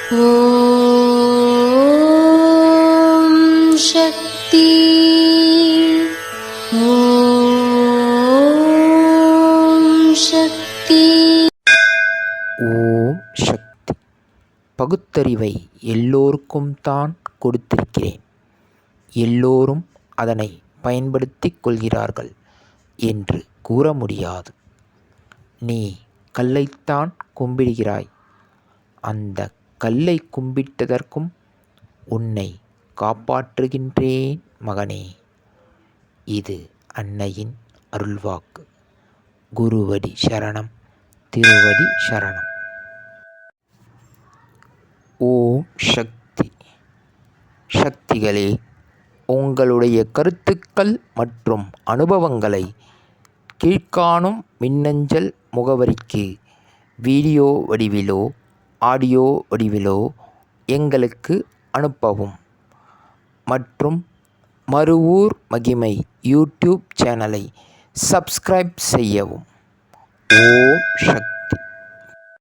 ஓம் சக்தி. ஓம் சக்தி. ஓம் சக்தி. பகுத்தறிவை எல்லோருக்கும் தான் கொடுத்திருக்கிறேன். எல்லோரும் அதனை பயன்படுத்திக் கொள்கிறார்கள் என்று கூற முடியாது. நீ கல்லைத்தான் கும்பிடுகிறாய். அந்த கல்லை கும்பிட்டதற்கும் உன்னை காப்பாற்றுகின்றேன் மகனே. இது அன்னையின் அருள்வாக்கு. குருவடி சரணம், திருவடி சரணம். ஓம் சக்தி. சக்திகளே, உங்களுடைய கருத்துக்கள் மற்றும் அனுபவங்களை கீழ்காணும் மின்னஞ்சல் முகவரிக்கு வீடியோ வடிவிலோ ஆடியோ வடிவிலோ எங்களுக்கு அனுப்பவும். மற்றும் மறுவூர் மகிமை யூடியூப் சேனலை சப்ஸ்கிரைப் செய்யவும். ஓம் சக்தி.